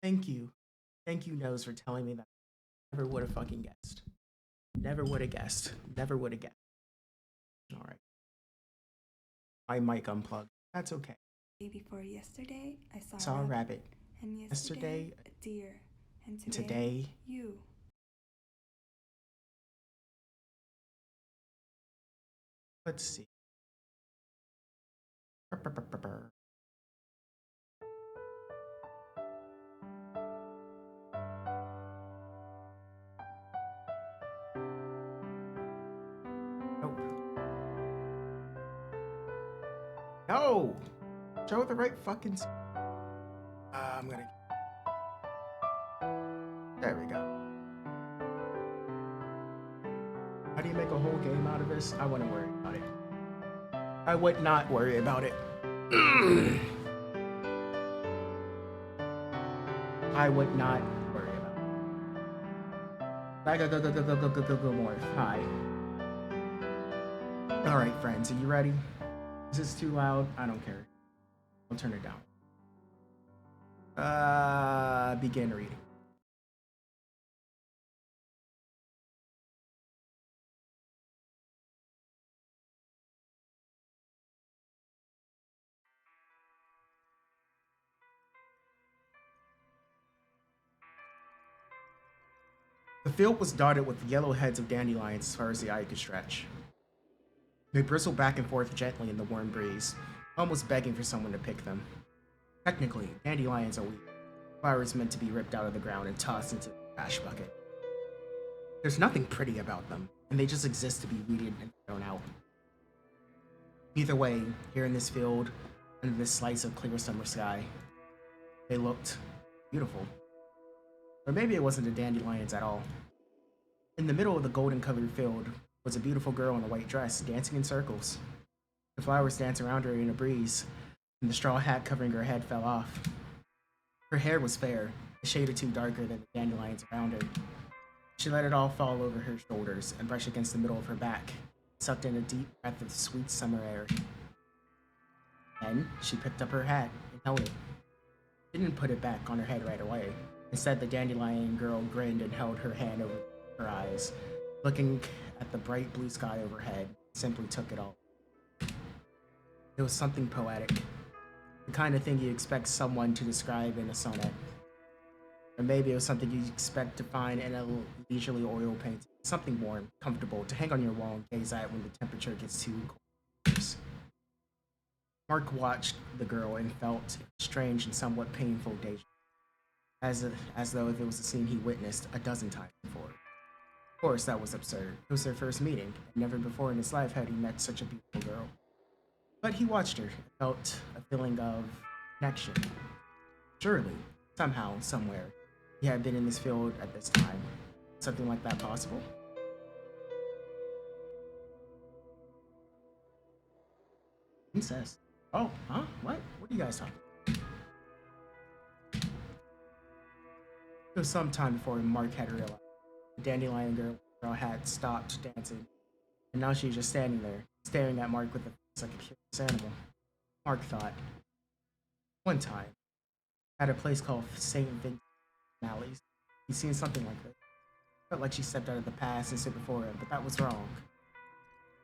Thank you. Thank you, Nose, for telling me that. Never would have fucking guessed. Never would have guessed. Never would have guessed. All right. My mic unplugged. That's okay. Day before yesterday, I I saw saw a a rabbit, rabbit. and yesterday, Yesterday a deer, and and today, today. you. Let's see. Nope. No! Show the right fucking. I'm gonna. There we go. How do you make a whole game out of this? I wouldn't worry about it. I would not worry about it. I would not worry about it. I go more. Hi. Alright, friends, are you ready? Is this too loud? I don't care. I'll turn it down. Begin reading. The field was dotted with the yellow heads of dandelions as far as the eye could stretch. They bristled back and forth gently in the warm breeze, almost begging for someone to pick them. Technically, dandelions are weak, flowers meant to be ripped out of the ground and tossed into the trash bucket. There's nothing pretty about them, and they just exist to be weeded and thrown out. Either way, here in this field, under this slice of clear summer sky, they looked beautiful. Or maybe it wasn't the dandelions at all. In the middle of the golden covered field was a beautiful girl in a white dress, dancing in circles. The flowers danced around her in a breeze, and the straw hat covering her head fell off. Her hair was fair, a shade or two darker than the dandelions around her. She let it all fall over her shoulders and brush against the middle of her back, sucked in a deep breath of sweet summer air. Then she picked up her hat and held it. She didn't put it back on her head right away. Instead, the dandelion girl grinned and held her hand over her eyes, looking at the bright blue sky overhead, simply took it all. It was something poetic, the kind of thing you expect someone to describe in a sonnet. Or maybe it was something you expect to find in a leisurely oil painting. Something warm, comfortable, to hang on your wall and gaze at when the temperature gets too cold. Mark watched the girl and felt strange and somewhat painful deja, as though if it was a scene he witnessed a dozen times before. Of course, that was absurd. It was their first meeting, and never before in his life had he met such a beautiful girl. But he watched her and felt a feeling of connection. Surely, somehow, somewhere, he had been in this field at this time. Something like that possible? Incest. Oh, huh? What? What are you guys talking about? It was some time before Mark had realized. The dandelion girl had stopped dancing, and now she was just standing there, staring at Mark with a face like a curious animal. Mark thought, one time, at a place called St. Vincent Alley's, he'd seen something like this. Felt like she stepped out of the past and stood before him, but that was wrong.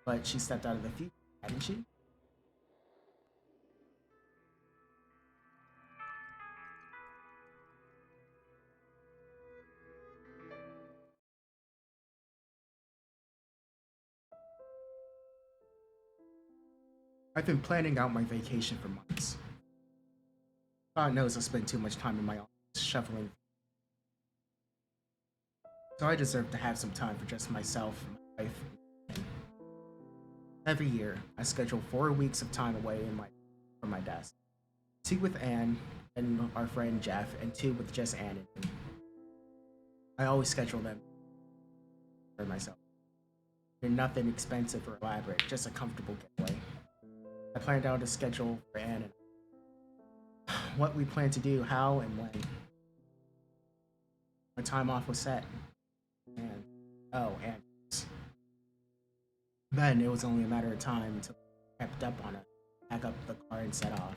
But she stepped out of the future, hadn't she? I've been planning out my vacation for months. God knows I spend too much time in my office shuffling, so I deserve to have some time for just myself and my wife. Every year, I schedule 4 weeks of time away from my desk. Two with Anne and our friend Jeff, and two with just Anne and me. I always schedule them for myself. They're nothing expensive or elaborate, just a comfortable getaway. I planned out a schedule for Anne and what we plan to do, how, and when. My time off was set. And, and then it was only a matter of time until I crept up on it, pack up the car, and set off.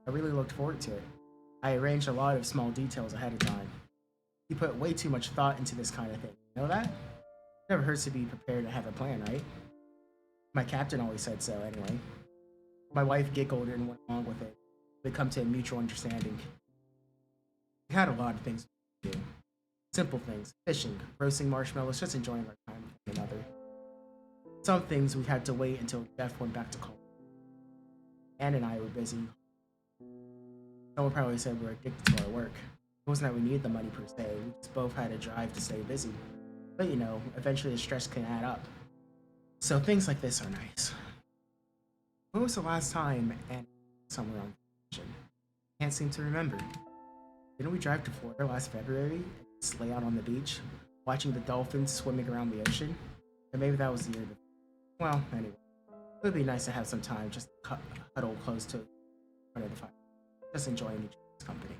I really looked forward to it. I arranged a lot of small details ahead of time. You put way too much thought into this kind of thing. You know that? It never hurts to be prepared and have a plan, right? My captain always said so, anyway. My wife giggled and went along with it. We come to a mutual understanding. We had a lot of things to do. Simple things, fishing, roasting marshmallows, just enjoying our time with one another. Some things we had to wait until Jeff went back to college. Anne and I were busy. Someone probably said we were addicted to our work. It wasn't that we needed the money per se, we just both had a drive to stay busy. But you know, eventually the stress can add up. So things like this are nice. When was the last time Anne somewhere on vacation? Can't seem to remember. Didn't we drive to Florida last February and just lay out on the beach, watching the dolphins swimming around the ocean? Or maybe that was the year before. Well, anyway, it would be nice to have some time just to huddle close to front of the fire, just enjoying each other's company.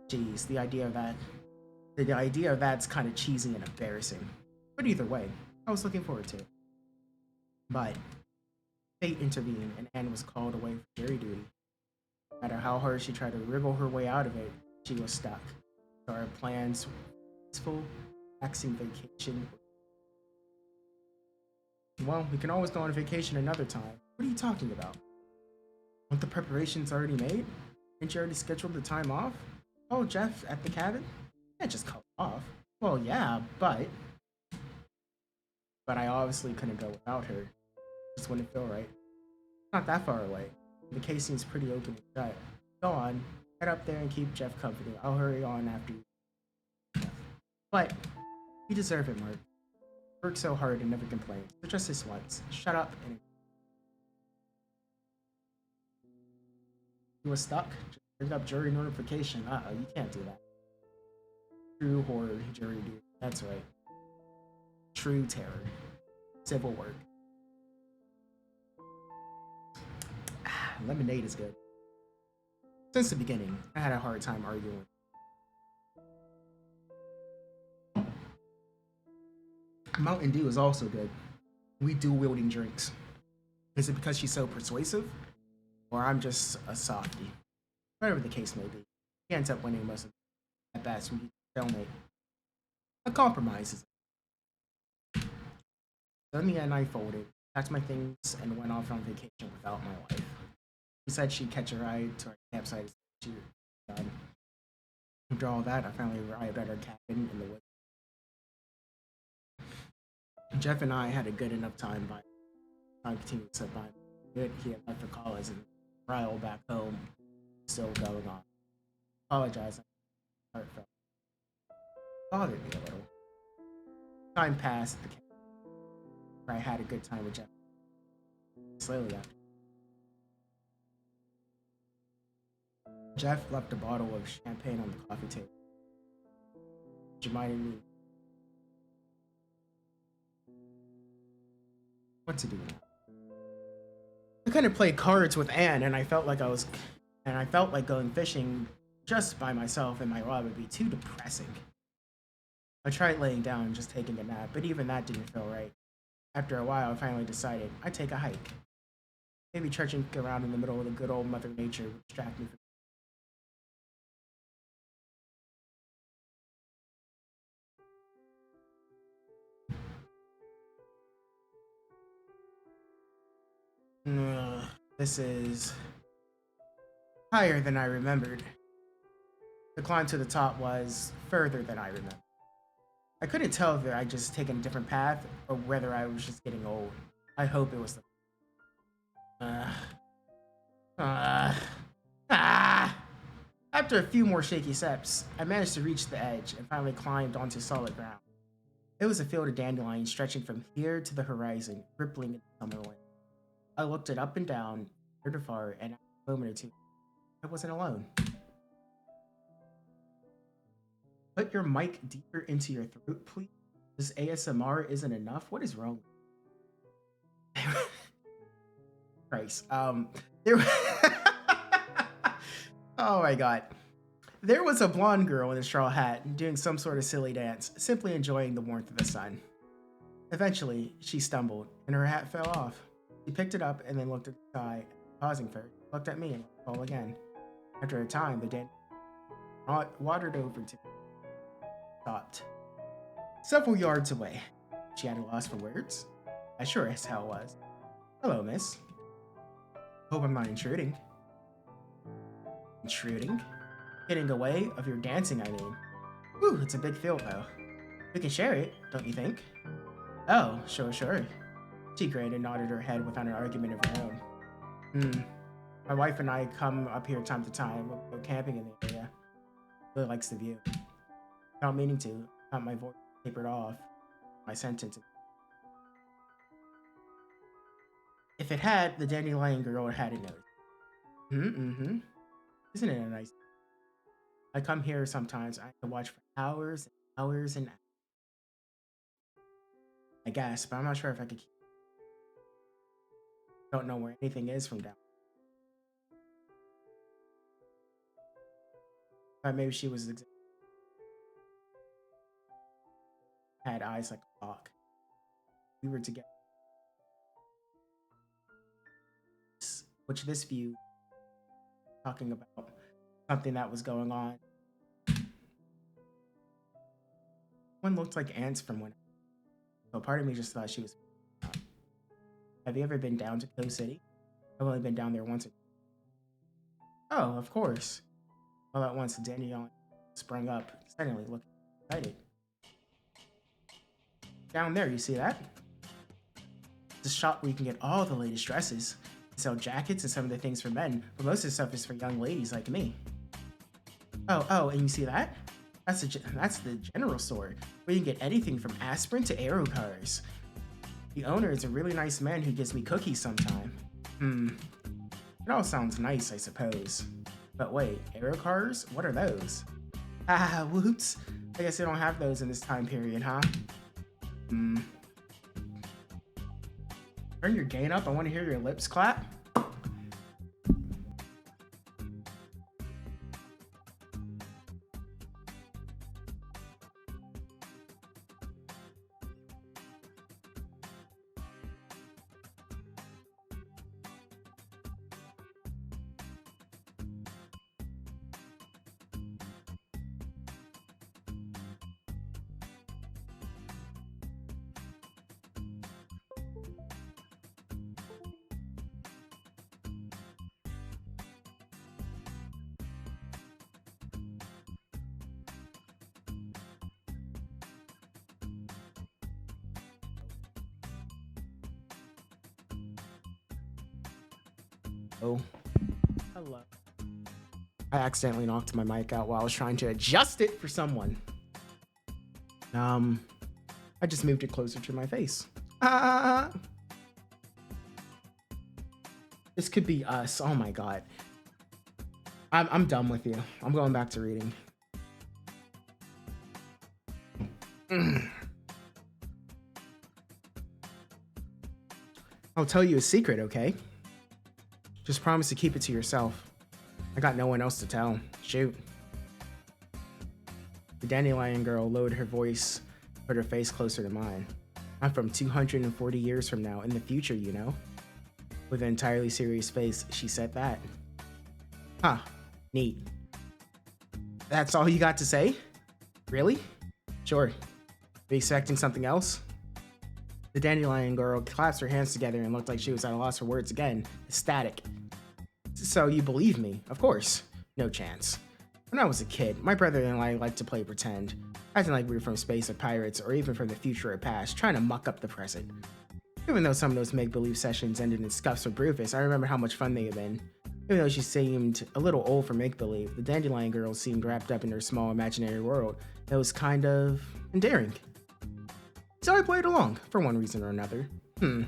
Jeez, the idea of that's kind of cheesy and embarrassing. But either way, I was looking forward to it. But fate intervened and Anne was called away for jury duty. No matter how hard she tried to wriggle her way out of it, she was stuck. So our plans were peaceful, relaxing vacation. Well, we can always go on vacation another time. What are you talking about? Aren't the preparations already made? Didn't you already schedule the time off? Oh, Jeff at the cabin? You can't just call it off. Well, yeah, but I obviously couldn't go without her. It just wouldn't feel right. Not that far away. The case seems pretty open and shut. Go on, head up there and keep Jeff company. I'll hurry on after you. But you deserve it, Mark. Work so hard and never complain. So just this once. Shut up and you was stuck? Just bring up jury notification. You can't do that. True horror, jury duty. That's right. True terror. Civil work. Lemonade is good. Since the beginning, I had a hard time arguing. Mountain Dew is also good. We dual-wielding drinks. Is it because she's so persuasive? Or I'm just a softie? Whatever the case may be. He ends up winning most of the at best we stalemate. A compromise is. So in the end, I folded, packed my things, and went off on vacation without my wife. She said she'd catch a ride to our campsite as she was done. After all that, I finally arrived at our cabin in the woods. Jeff and I had a good enough time by time continued to by good he had left for college and Ryle back home still going on. Apologize, heartfelt. Bothered me a little. Time passed at the camp where I had a good time with Jeff. Slowly after. Jeff left a bottle of champagne on the coffee table. Which reminded me what to do now. I couldn't play cards with Anne, and I felt like going fishing just by myself and my rod would be too depressing. I tried laying down and just taking a nap, but even that didn't feel right. After a while, I finally decided I'd take a hike. Maybe trudging around in the middle of the good old Mother Nature would distract me from. This is higher than I remembered. The climb to the top was further than I remembered. I couldn't tell if I'd just taken a different path or whether I was just getting old. I hope it was the. After a few more shaky steps, I managed to reach the edge and finally climbed onto solid ground. It was a field of dandelions stretching from here to the horizon, rippling in the summer wind. I looked it up and down, near to far, and after a moment or two, I wasn't alone. Put your mic deeper into your throat, please. This ASMR isn't enough. What is wrong? Christ. There. Oh my god. There was a blonde girl in a straw hat doing some sort of silly dance, simply enjoying the warmth of the sun. Eventually, she stumbled, and her hat fell off. She picked it up and then looked at the sky, pausing for it, looked at me, and fell again. After a time, the dandelion wandered over to stopped several yards away. She had a loss for words. I sure as hell was. Hello, miss. Hope I'm not intruding. Intruding? Getting away of your dancing, I mean. Whew, it's a big field, though. We can share it, don't you think? Oh, sure. She grinned and nodded her head without an argument of her own. My wife and I come up here time to time. We'll go camping in the area. Really likes the view. Without meaning to, got my voice tapered off. My sentence. If it had, the dandelion girl hadn't noticed. Isn't it a nice? I come here sometimes. I can watch for hours and hours and hours. I guess, but I'm not sure if I could keep. Don't know where anything is from down. But maybe she was had eyes like a hawk. We were together. Which this view talking about something that was going on. One looked like ants from one. So part of me just thought she was. Have you ever been down to Coast City? I've only been down there once. Oh, of course. All at once, the dandelion sprang up, suddenly looking excited. Down there, you see that? It's a shop where you can get all the latest dresses. They sell jackets and some of the things for men, but most of the stuff is for young ladies like me. Oh, and you see that? That's the general store, where you can get anything from aspirin to aero cars. The owner is a really nice man who gives me cookies sometime. It all sounds nice, I suppose. But wait, aero cars? What are those? Whoops. I guess they don't have those in this time period, huh? Turn your gain up. I want to hear your lips clap. Oh, hello. I accidentally knocked my mic out while I was trying to adjust it for someone. I just moved it closer to my face. This could be us. Oh my god. I'm done with you. I'm going back to reading. I'll tell you a secret, okay? Just promise to keep it to yourself. I got no one else to tell. Shoot. The dandelion girl lowered her voice, put her face closer to mine. I'm from 240 years from now, in the future, you know? With an entirely serious face, she said that. Huh. Neat. That's all you got to say? Really? Sure. Be expecting something else? The dandelion girl clasped her hands together and looked like she was at a loss for words again, ecstatic. So you believe me? Of course. No chance. When I was a kid, my brother and I liked to play pretend, acting like we were from space or pirates or even from the future or past, trying to muck up the present. Even though some of those make-believe sessions ended in scuffs with Rufus, I remember how much fun they had been. Even though she seemed a little old for make-believe, the dandelion girl seemed wrapped up in her small imaginary world that was kind of endearing. So I played along, for one reason or another. Mind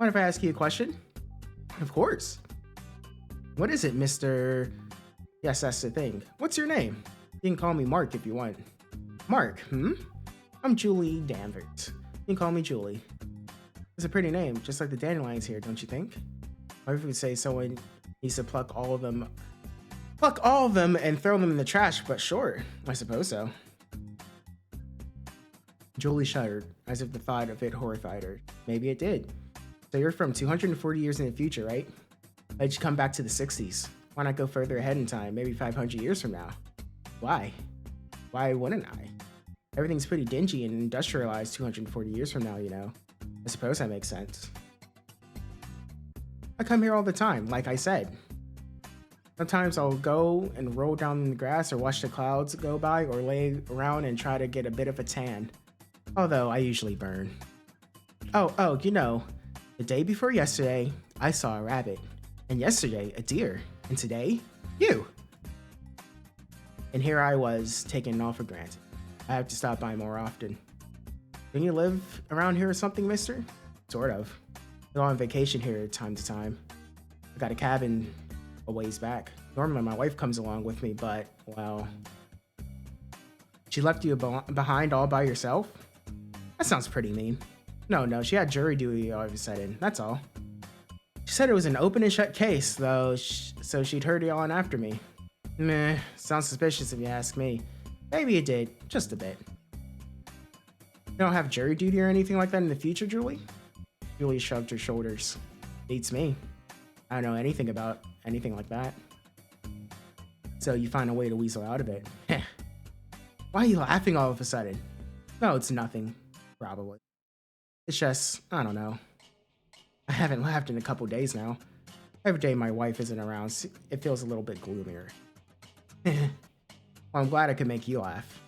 if I ask you a question? Of course. What is it, Mr. Yes, that's the thing. What's your name? You can call me Mark if you want. Mark, I'm Julie Danvers. You can call me Julie. It's a pretty name, just like the dandelions here, don't you think? Or if we would say someone needs to pluck all of them and throw them in the trash, but sure, I suppose so. Julie shuddered, as if the thought of it horrified her. Maybe it did. So you're from 240 years in the future, right? Why'd you come back to the 60s? Why not go further ahead in time, maybe 500 years from now? Why? Why wouldn't I? Everything's pretty dingy and industrialized 240 years from now, you know. I suppose that makes sense. I come here all the time, like I said. Sometimes I'll go and roll down in the grass or watch the clouds go by or lay around and try to get a bit of a tan. Although I usually burn. Oh, you know, the day before yesterday, I saw a rabbit. And yesterday, a deer. And today, you. And here I was, taking it all for granted. I have to stop by more often. Don't you live around here or something, mister? Sort of. I go on vacation here time to time. I got a cabin a ways back. Normally my wife comes along with me, but, well... She left you behind all by yourself? That sounds pretty mean. No, she had jury duty all of a sudden, that's all. She said it was an open and shut case, though, so she'd hurry on after me. Meh, sounds suspicious if you ask me. Maybe it did, just a bit. You don't have jury duty or anything like that in the future, Julie? Julie shrugged her shoulders. Beats me. I don't know anything about anything like that. So you find a way to weasel out of it. Heh. Why are you laughing all of a sudden? No, it's nothing. Probably. It's just, I don't know. I haven't laughed in a couple days now. Every day my wife isn't around, it feels a little bit gloomier. Well, I'm glad I could make you laugh.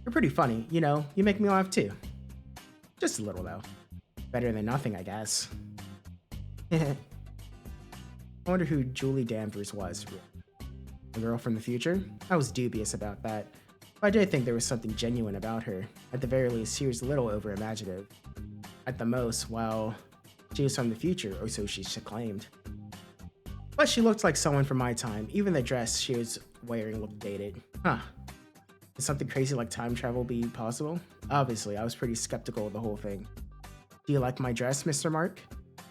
You're pretty funny, you know, you make me laugh too. Just a little though. Better than nothing, I guess. I wonder who Julie Danvers was. The girl from the future? I was dubious about that. But I did think there was something genuine about her. At the very least, she was a little over-imaginative. At the most, well, she was from the future, or so she claimed. But she looked like someone from my time. Even the dress she was wearing looked dated. Huh. Could something crazy like time travel be possible? Obviously, I was pretty skeptical of the whole thing. Do you like my dress, Mr. Mark?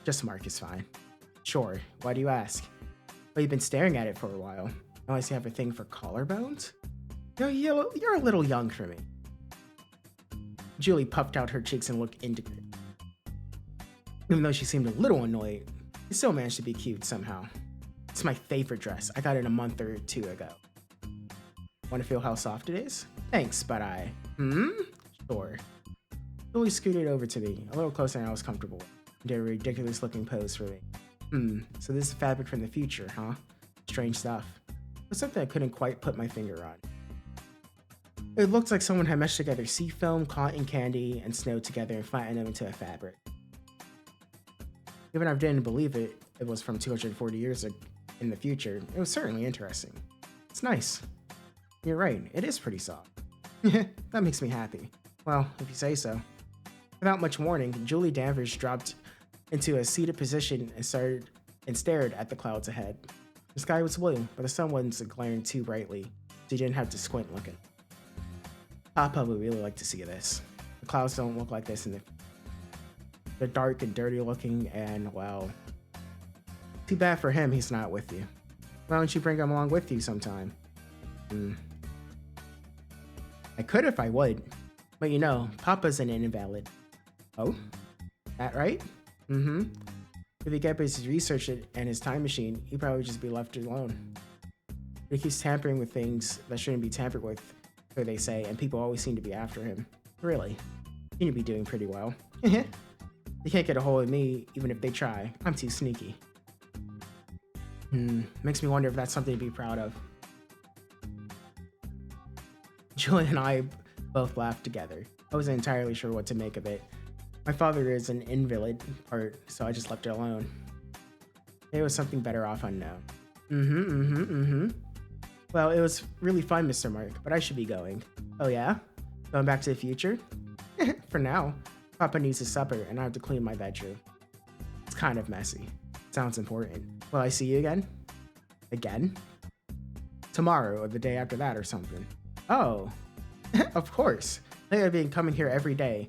Just Mark is fine. Sure. Why do you ask? Well, you've been staring at it for a while. Unless you have a thing for collarbones? You're a little young for me. Julie puffed out her cheeks and looked indignant. Even though she seemed a little annoyed, she still managed to be cute somehow. It's my favorite dress. I got it a month or two ago. Want to feel how soft it is? Thanks, but I... Sure. Julie scooted over to me, a little closer than I was comfortable with, and did a ridiculous looking pose for me. So this is fabric from the future, huh? Strange stuff. It was something I couldn't quite put my finger on. It looked like someone had meshed together sea foam, cotton candy, and snow together and flattened them into a fabric. Even if I didn't believe it was from 240 years in the future, it was certainly interesting. It's nice. You're right, it is pretty soft. That makes me happy. Well, if you say so. Without much warning, Julie Danvers dropped into a seated position and stared at the clouds ahead. The sky was blue, but the sun wasn't glaring too brightly, so you didn't have to squint looking. Papa would really like to see this. The clouds don't look like this they're dark and dirty looking, and, well, too bad for him he's not with you. Why don't you bring him along with you sometime? I could if I would, but you know, Papa's an invalid. Oh? That right? If he kept his research and his time machine, he'd probably just be left alone. But he keeps tampering with things that shouldn't be tampered with, so they say, and people always seem to be after him. Really? Seem to be doing pretty well. They can't get a hold of me, even if they try. I'm too sneaky. Makes me wonder if that's something to be proud of. Julie and I both laughed together. I wasn't entirely sure what to make of it. My father is an invalid, so I just left it alone. It was something better off unknown. Well, it was really fun, Mr. Mark, but I should be going. Oh yeah? Going back to the future? For now. Papa needs his supper, and I have to clean my bedroom. It's kind of messy. Sounds important. Will I see you again? Again? Tomorrow, or the day after that, or something. Oh. Of course. Lately I've been coming here every day.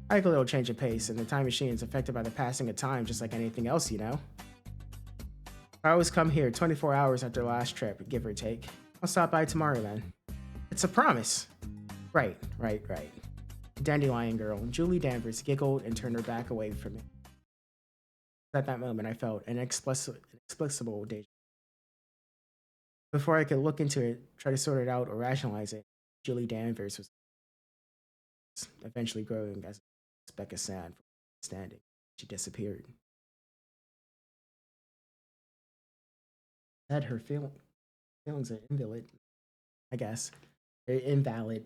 I like a little change of pace, and the time machine is affected by the passing of time just like anything else, you know? I always come here 24 hours after the last trip, give or take. I'll stop by tomorrow then. It's a promise. Right. The dandelion girl, Julie Danvers, giggled and turned her back away from me. At that moment, I felt an inexplicable deja Before I could look into it, try to sort it out, or rationalize it, Julie Danvers was eventually growing as a speck of sand from standing. She disappeared. Said her feelings are invalid, I guess. They're invalid.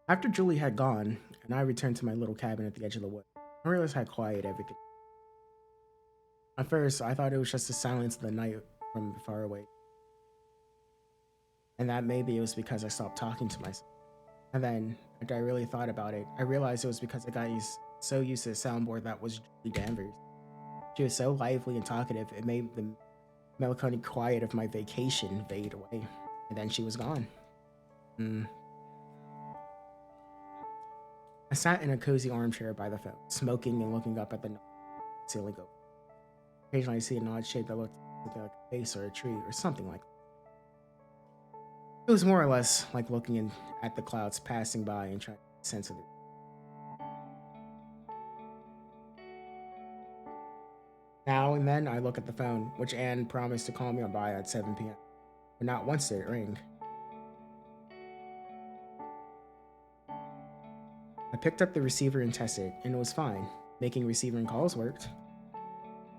After Julie had gone, and I returned to my little cabin at the edge of the wood, I realized how quiet everything. At first, I thought it was just the silence of the night from far away, and that maybe it was because I stopped talking to myself. And then, after I really thought about it, I realized it was because I got so used to the soundboard that was Julie Danvers. She was so lively and talkative, it made the melancholic quiet of my vacation fade away. And then she was gone. Mm. I sat in a cozy armchair by the phone, smoking and looking up at the ceiling. Occasionally, I see an odd shape that looked like a face or a tree or something like that. It was more or less like looking at the clouds passing by and trying to make sense of it. Now and then, I look at the phone, which Anne promised to call me on by at 7 p.m., but not once did it ring. I picked up the receiver and tested, and it was fine. Making receiving calls worked.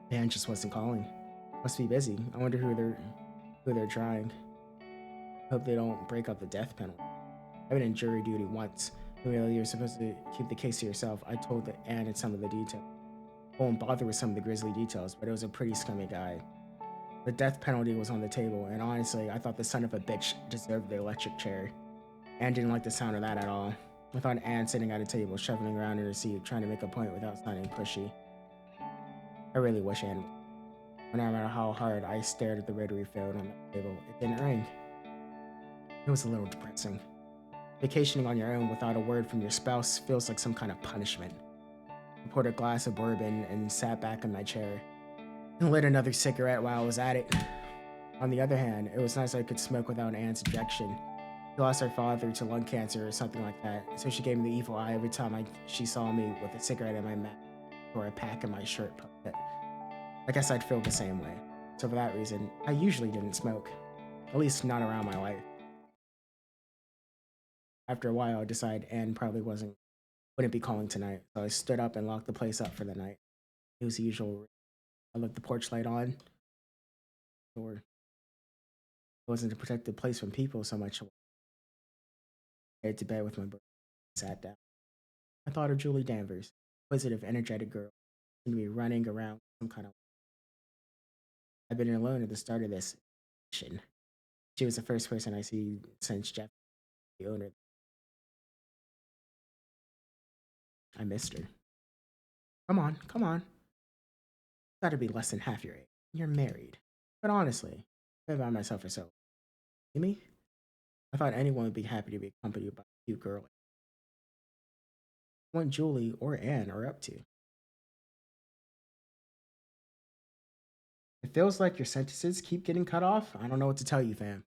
Anne just wasn't calling. Must be busy. I wonder who they're trying. Hope they don't break up the death penalty. I've been in jury duty once. Really, you're supposed to keep the case to yourself. I told Anne and some of the details. I won't bother with some of the grisly details, but it was a pretty scummy guy. The death penalty was on the table, and honestly, I thought the son of a bitch deserved the electric chair. Anne didn't like the sound of that at all. I thought Anne sitting at a table, shuffling around in her seat, trying to make a point without sounding pushy. I really wish Anne would. No matter how hard I stared at the rotary phone on the table, it didn't ring. It was a little depressing. Vacationing on your own without a word from your spouse feels like some kind of punishment. I poured a glass of bourbon and sat back in my chair and lit another cigarette while I was at it. On the other hand, it was nice I could smoke without Anne's objection. She lost her father to lung cancer or something like that, so she gave me the evil eye every time she saw me with a cigarette in my mouth or a pack in my shirt pocket. I guess I'd feel the same way. So for that reason, I usually didn't smoke. At least not around my wife. After a while, I decided Anne probably wouldn't be calling tonight, so I stood up and locked the place up for the night. It was the usual. I left the porch light on, or it wasn't to protect the place from people so much. I headed to bed with my brother and sat down. I thought of Julie Danvers, inquisitive, energetic girl, seemed to be running around some kind of. I've been alone at the start of this mission. She was the first person I see since Jeff, the owner. I missed her. Come on, come on. Gotta be less than half your age. You're married. But honestly, I've been by myself for so long. See me? I thought anyone would be happy to be accompanied by a cute girl. What Julie or Anne are up to. It feels like your sentences keep getting cut off. I don't know what to tell you, fam.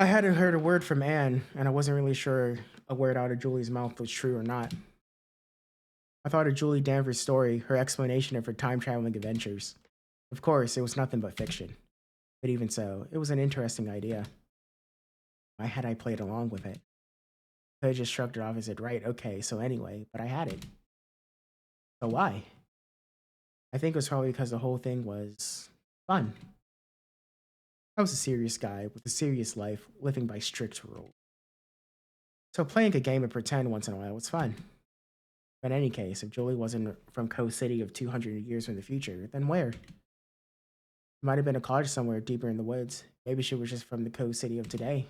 I hadn't heard a word from Anne, and I wasn't really sure a word out of Julie's mouth was true or not. I thought of Julie Danvers' story, her explanation of her time traveling adventures. Of course, it was nothing but fiction. But even so, it was an interesting idea. Why had I played along with it? I could have just shrugged it off and said, right, okay, so anyway, but I hadn't. So why? I think it was probably because the whole thing was fun. I was a serious guy with a serious life, living by strict rules. So playing a game of pretend once in a while was fun. But in any case, if Julie wasn't from Coast City of 200 years in the future, then where? It might have been a cottage somewhere deeper in the woods. Maybe she was just from the Coast City of today.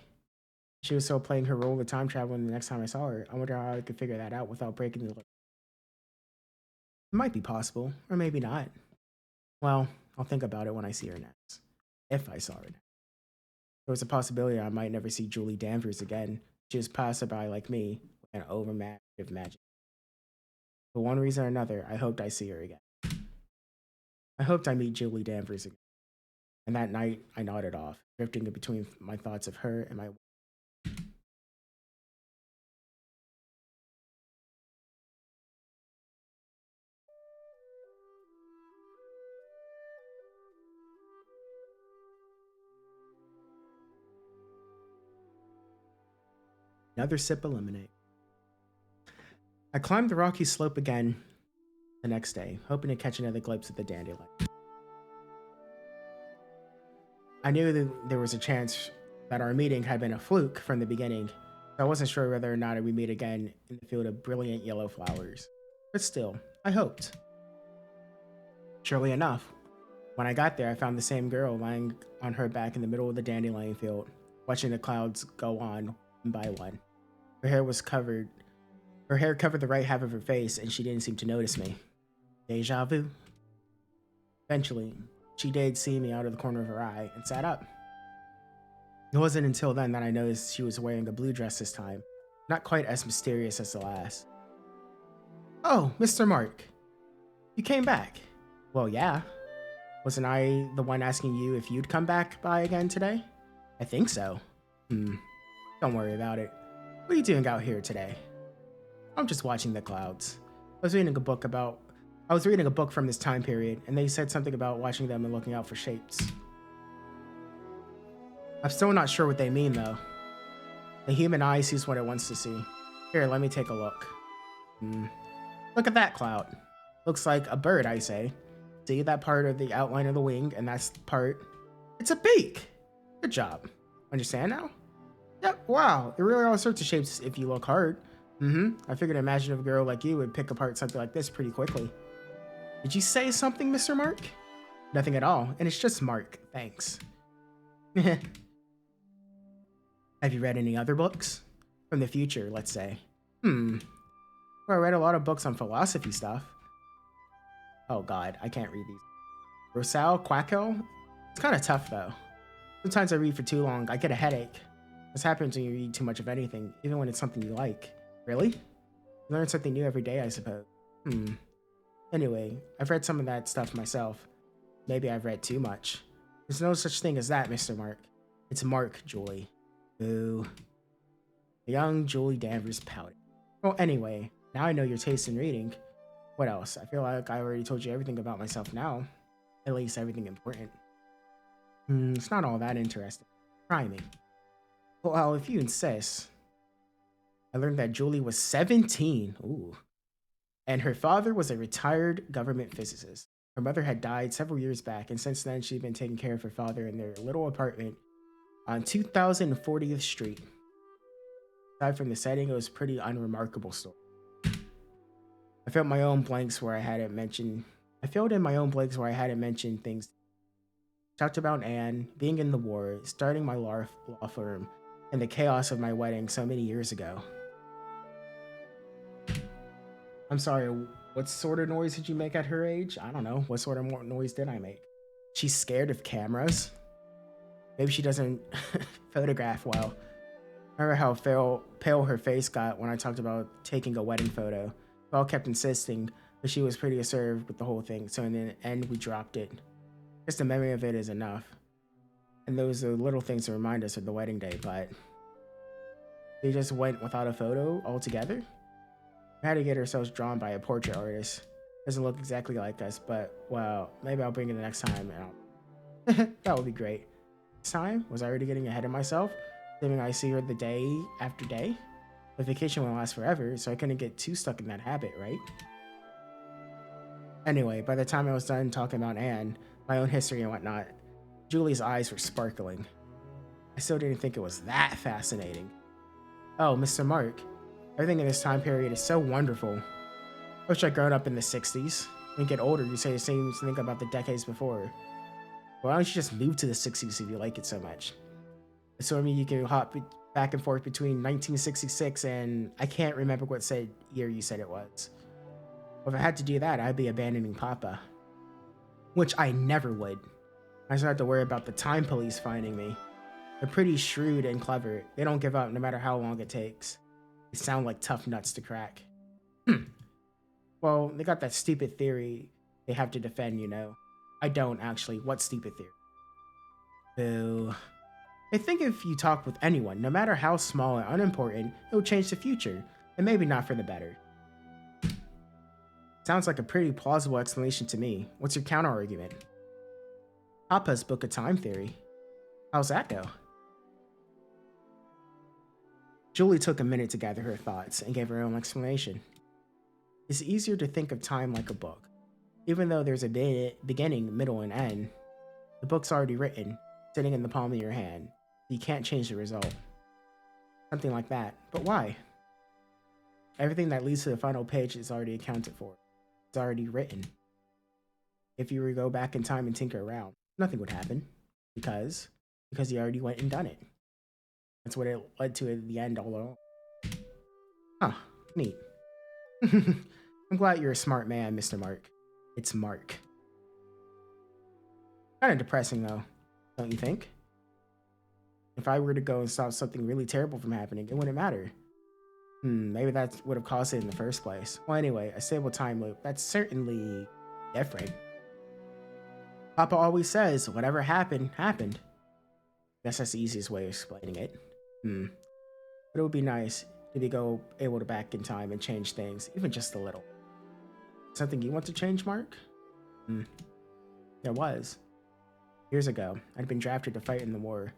She was still playing her role of time traveling the next time I saw her. I wonder how I could figure that out without breaking the. It might be possible, or maybe not. Well, I'll think about it when I see her next. If I saw her next. There was a possibility I might never see Julie Danvers again. She was passerby like me, with an overmassive magic. For one reason or another, I hoped I see her again. I hoped I meet Julie Danvers again. And that night, I nodded off, drifting in between my thoughts of her and my. Another sip of lemonade. I climbed the rocky slope again the next day, hoping to catch another glimpse of the dandelion. I knew that there was a chance that our meeting had been a fluke from the beginning, so I wasn't sure whether or not we'd meet again in the field of brilliant yellow flowers. But still, I hoped. Surely enough, when I got there, I found the same girl lying on her back in the middle of the dandelion field, watching the clouds go on one by one. Her hair was covered. Her hair covered the right half of her face, and she didn't seem to notice me. Deja vu. Eventually, she did see me out of the corner of her eye and sat up. It wasn't until then that I noticed she was wearing a blue dress this time, not quite as mysterious as the last. Oh, Mr. Mark. You came back. Well, yeah. Wasn't I the one asking you if you'd come back by again today? I think so. Don't worry about it. What are you doing out here today? I'm just watching the clouds. I was reading a book from this time period, and they said something about watching them and looking out for shapes. I'm still not sure what they mean, though. The human eye sees what it wants to see. Here, let me take a look. Look at that cloud. Looks like a bird, I say. See that part of the outline of the wing, and that's the part. It's a beak! Good job. Understand now? Yep, wow. There really are all sorts of shapes if you look hard. I figured imagine if a girl like you would pick apart something like this pretty quickly. Did you say something, Mr. Mark? Nothing at all, and it's just Mark. Thanks. Have you read any other books? From the future, let's say. Well, I read a lot of books on philosophy stuff. Oh god, I can't read these. Rosal Quacko? It's kind of tough, though. Sometimes I read for too long, I get a headache. This happens when you read too much of anything, even when it's something you like. Really? You learn something new every day, I suppose. Anyway, I've read some of that stuff myself. Maybe I've read too much. There's no such thing as that, Mr. Mark. It's Mark, Julie. Boo. The young Julie Danvers pouted. Well, anyway, now I know your taste in reading. What else? I feel like I already told you everything about myself now. At least everything important. It's not all that interesting. Try me. Well, if you insist. I learned that Julie was 17. Ooh. And her father was a retired government physicist. Her mother had died several years back, and since then she'd been taking care of her father in their little apartment on 2040th Street. Aside from the setting, it was a pretty unremarkable story. I filled in my own blanks where I hadn't mentioned things. Talked about Anne, being in the war, starting my law firm, and the chaos of my wedding so many years ago. I'm sorry, what sort of noise did you make at her age? I don't know. What sort of noise did I make? She's scared of cameras? Maybe she doesn't photograph well. Remember how pale her face got when I talked about taking a wedding photo? Val kept insisting, but she was pretty assertive with the whole thing, so in the end we dropped it. Just the memory of it is enough. And those are little things to remind us of the wedding day, but they just went without a photo altogether? We had to get ourselves drawn by a portrait artist. Doesn't look exactly like us, but well, maybe I'll bring it the next time and that would be great. This time? Was I already getting ahead of myself? Assuming I see her the day after day? The vacation won't last forever, so I couldn't get too stuck in that habit, right? Anyway, by the time I was done talking about Anne, my own history and whatnot, Julie's eyes were sparkling. I still didn't think it was that fascinating. Oh, Mr. Mark, everything in this time period is so wonderful. I wish I'd grown up in the 60s. When you get older, you say the same thing about the decades before. Why don't you just move to the 60s if you like it so much? Assuming you can hop back and forth between 1966 and I can't remember what year you said it was. Well, if I had to do that, I'd be abandoning Papa. Which I never would. I just have to worry about the time police finding me. They're pretty shrewd and clever. They don't give up no matter how long it takes. They sound like tough nuts to crack. Well, they got that stupid theory they have to defend, you know. I don't, actually. What stupid theory? Boo. I think if you talk with anyone, no matter how small and unimportant, it will change the future, and maybe not for the better. Sounds like a pretty plausible explanation to me. What's your counter argument? Papa's Book of Time theory. How's that go? Julie took a minute to gather her thoughts and gave her own explanation. It's easier to think of time like a book. Even though there's a beginning, middle, and end, the book's already written, sitting in the palm of your hand. You can't change the result. Something like that. But why? Everything that leads to the final page is already accounted for. It's already written. If you were to go back in time and tinker around, nothing would happen. Because you already went and done it. That's what it led to at the end all along. Huh, neat. I'm glad you're a smart man, Mr. Mark. It's Mark. Kind of depressing though, don't you think? If I were to go and stop something really terrible from happening, it wouldn't matter. Maybe that would have caused it in the first place. Well, anyway, a stable time loop, that's certainly different. Papa always says, whatever happened, happened. Guess that's the easiest way of explaining it. But it would be nice to be able to back in time and change things, even just a little. Something you want to change, Mark? There was. Years ago, I'd been drafted to fight in the war.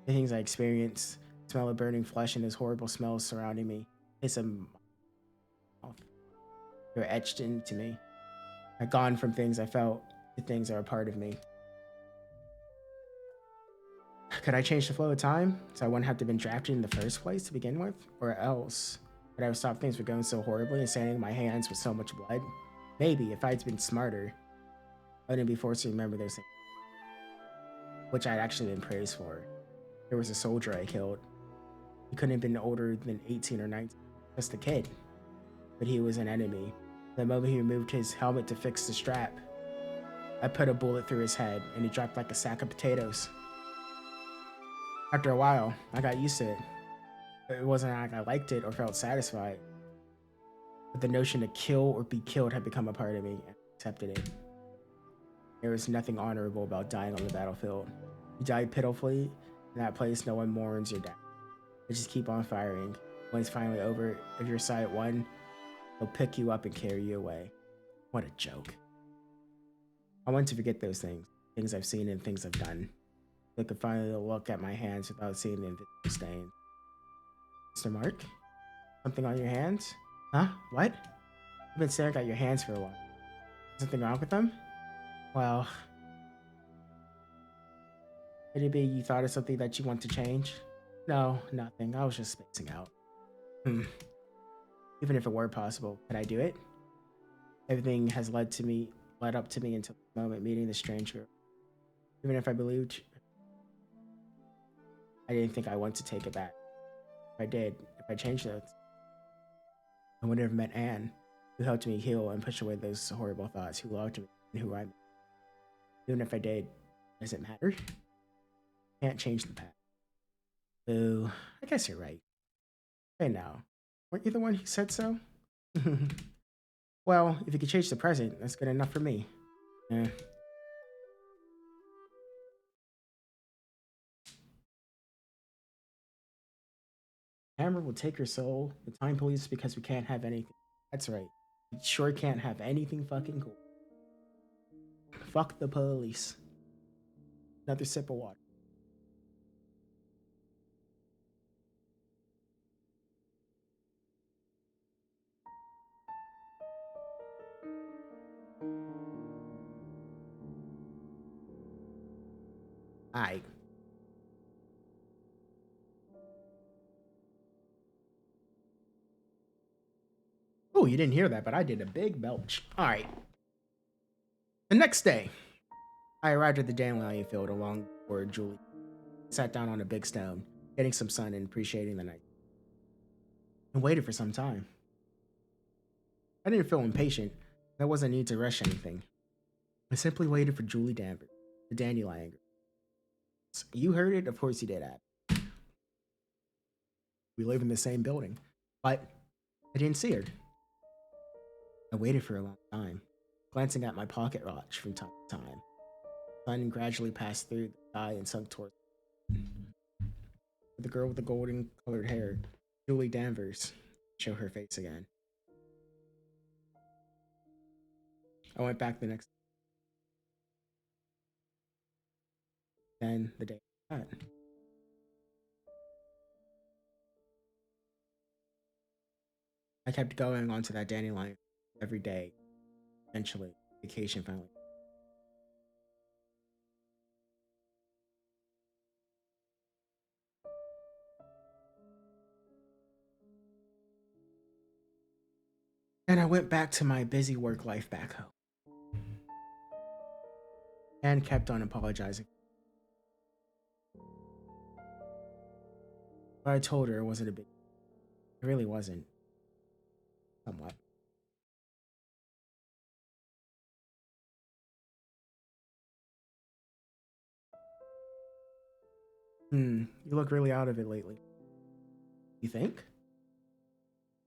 The things I experienced, the smell of burning flesh and those horrible smells surrounding me, taste of mouth. They were etched into me. I'd gone from things I felt to things that are a part of me. Could I change the flow of time so I wouldn't have to have been drafted in the first place to begin with? Or else, could I have stopped things from going so horribly and staining my hands with so much blood? Maybe, if I'd been smarter, I wouldn't be forced to remember those things, which I'd actually been praised for. There was a soldier I killed. He couldn't have been older than 18 or 19, just a kid. But he was an enemy. The moment he removed his helmet to fix the strap, I put a bullet through his head and he dropped like a sack of potatoes. After a while, I got used to it. It wasn't like I liked it or felt satisfied. But the notion to kill or be killed had become a part of me, and I accepted it. There was nothing honorable about dying on the battlefield. You died pitifully. In that place, no one mourns your death. They just keep on firing. When it's finally over, if your side won, they'll pick you up and carry you away. What a joke. I want to forget those things I've seen and things I've done. I could finally look at my hands without seeing the invisible stain. Mr. Mark? Something on your hands? Huh? What? You've been staring at your hands for a while. Something wrong with them? Well, could it be you thought of something that you want to change? No, nothing. I was just spacing out. Even if it were possible, could I do it? Everything has led up to me until the moment meeting the stranger. Even if I believed, I didn't think I wanted to take it back. If I did, if I changed those, I would have met Anne, who helped me heal and push away those horrible thoughts, who loved me and who I met. Even if I did, does it matter? Can't change the past. Boo. I guess you're right. Hey now, weren't you the one who said so? Well, if you could change the present, that's good enough for me. Hammer will take your soul. The time police because we can't have anything. That's right. We sure can't have anything fucking cool. Fuck the police. Another sip of water. Aight. Oh, you didn't hear that, but I did a big belch. Alright. The next day, I arrived at the dandelion field along where Julie sat down on a big stone, getting some sun and appreciating the night, and waited for some time. I didn't feel impatient. There wasn't a need to rush anything. I simply waited for Julie Danvers, the dandelion girl. You heard it? Of course you did, Ab. We live in the same building, but I didn't see her. I waited for a long time, glancing at my pocket watch from time to time. sun gradually passed through the sky and sunk towards the girl with the golden colored hair, Julie Danvers, show her face again. I went back the next. Then the day after that. I kept going onto that dandelion every day. Eventually, vacation finally. And I went back to my busy work life back home. And kept on apologizing. But I told her it wasn't a big. It really wasn't. Somewhat. You look really out of it lately. You think?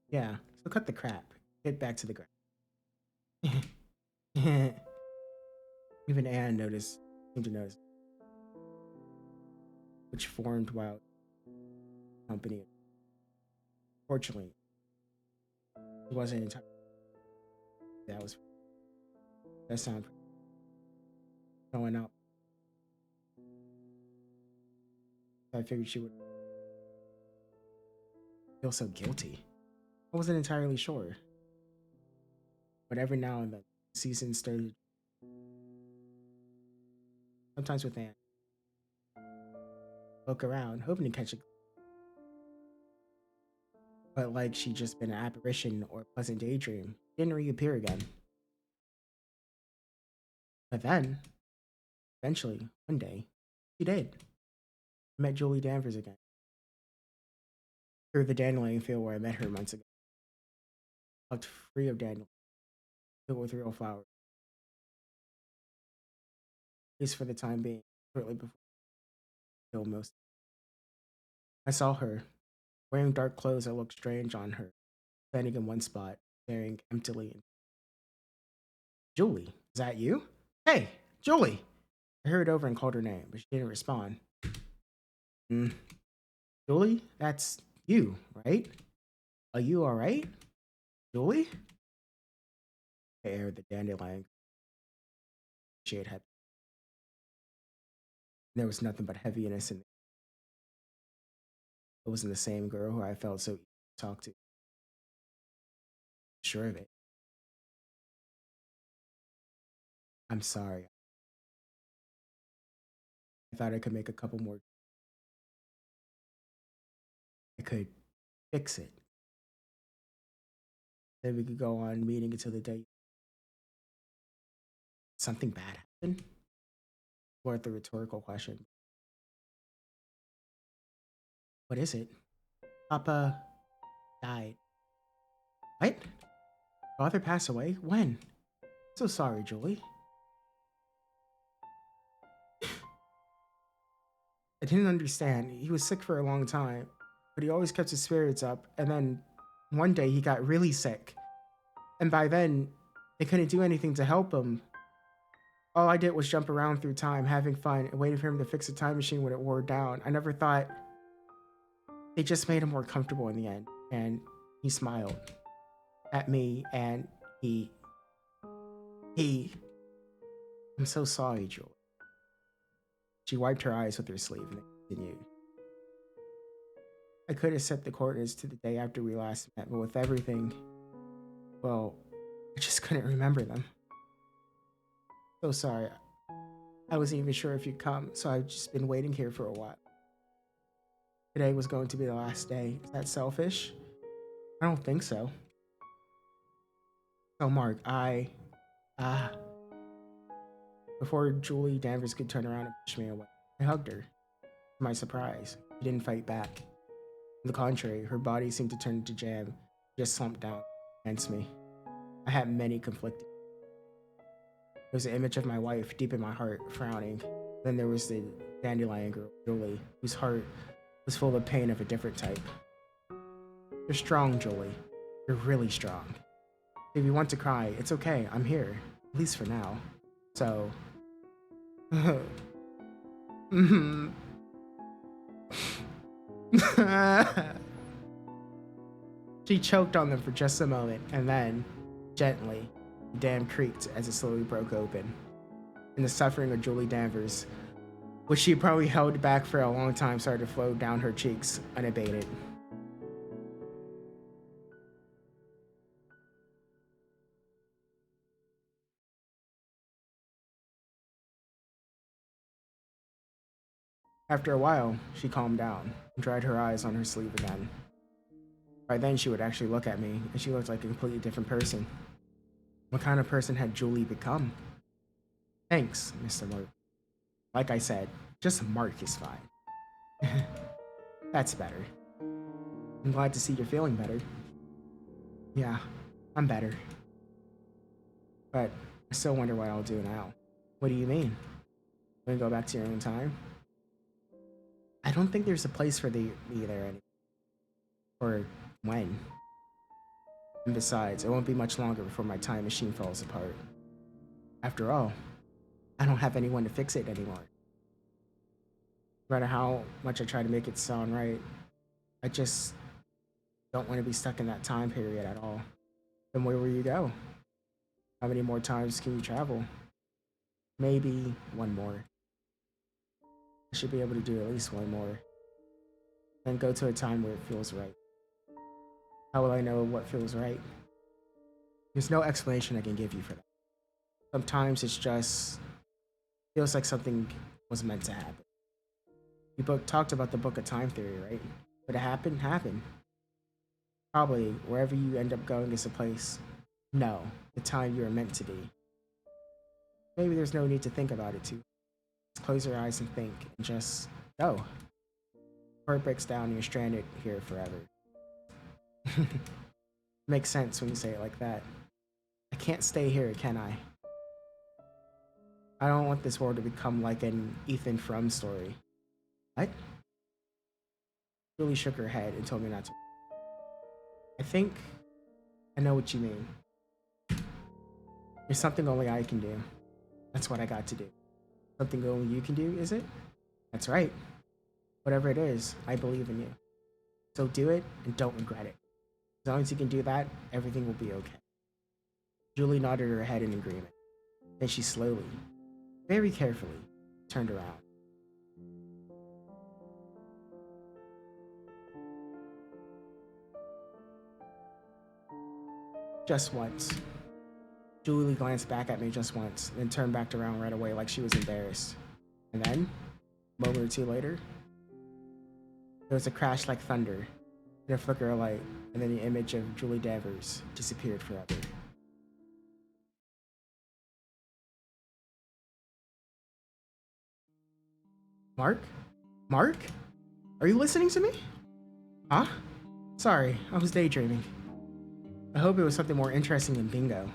Yeah, so cut the crap. Get back to the ground. Even Anne seemed to notice. Which formed while company. Fortunately, it wasn't entirely. That sound going up. I figured she would feel so guilty. I wasn't entirely sure. But every now and then, the season started. Sometimes with Anne. Look around, hoping to catch a. But like she'd just been an apparition or a pleasant daydream, didn't reappear again. But then, eventually, one day, she did. I met Julie Danvers again. Through the dandelion field where I met her months ago. Plucked free of dandelion, filled with real flowers. At least for the time being, shortly before I killed most. I saw her, wearing dark clothes that looked strange on her, standing in one spot, staring emptily. Julie, is that you? Hey, Julie! I hurried over and called her name, but she didn't respond. Julie, that's you, right? Are you alright? Julie? I aired the dandelion. Shade had. There was nothing but heaviness in it. It wasn't the same girl who I felt so eager to talk to. Sure of it. I'm sorry. I thought I could make a couple more. I could fix it. Then we could go on meeting until the day something bad happened. Worth the rhetorical question. What is it? Papa died. What? Father passed away? When? So sorry, Julie. I didn't understand. He was sick for a long time, but he always kept his spirits up, and then one day he got really sick. And by then, they couldn't do anything to help him. All I did was jump around through time, having fun, and waiting for him to fix the time machine when it wore down. I never thought it just made him more comfortable in the end. And he smiled at me, and I'm so sorry, Julie. She wiped her eyes with her sleeve and continued. I could have set the coordinates to the day after we last met, but with everything, well, I just couldn't remember them. So sorry. I wasn't even sure if you'd come, so I've just been waiting here for a while. Today was going to be the last day. Is that selfish? I don't think so. So, Mark, before Julie Danvers could turn around and push me away, I hugged her. To my surprise, she didn't fight back. On the contrary, her body seemed to turn into jam, just slumped down against me. I had many conflicting. There was an image of my wife deep in my heart, frowning. Then there was the dandelion girl, Julie, whose heart was full of pain of a different type. You're strong, Julie. You're really strong. If you want to cry, it's okay. I'm here, at least for now. So, Mhm. She choked on them for just a moment, and then, gently, the dam creaked as it slowly broke open. And the suffering of Julie Danvers, which she probably held back for a long time, started to flow down her cheeks unabated. After a while, she calmed down and dried her eyes on her sleeve again. By then, she would actually look at me, and she looked like a completely different person. What kind of person had Julie become? Thanks, Mr. Mark. Like I said, just Mark is fine. That's better. I'm glad to see you're feeling better. Yeah, I'm better. But I still wonder what I'll do now. What do you mean? Gonna go back to your own time? I don't think there's a place for me there anymore. Or when. And besides, it won't be much longer before my time machine falls apart. After all, I don't have anyone to fix it anymore. No matter how much I try to make it sound right, I just don't want to be stuck in that time period at all. Then where will you go? How many more times can you travel? Maybe one more. I should be able to do at least one more. Then go to a time where it feels right. How will I know what feels right? There's no explanation I can give you for that. Sometimes it's just feels like something was meant to happen. You talked about the book of time theory, right? But it happened. Probably wherever you end up going is a place. No, the time you are meant to be. Maybe there's no need to think about it too. Just close your eyes and think, and just go. Before it breaks down and you're stranded here forever. Makes sense when you say it like that. I can't stay here, can I? I don't want this world to become like an Ethan Frome story. What? Julie shook her head and told me not to. I think I know what you mean. There's something only I can do. That's what I got to do. Something only you can do, is it? That's right. Whatever it is, I believe in you. So do it and don't regret it. As long as you can do that, everything will be okay. Julie nodded her head in agreement. Then she slowly, very carefully, turned around. Just once. Julie glanced back at me just once, then turned back around right away like she was embarrassed. And then, a moment or two later, there was a crash like thunder, and a flicker of light, and then the image of Julie Danvers disappeared forever. Mark? Mark? Are you listening to me? Huh? Sorry, I was daydreaming. I hope it was something more interesting than bingo.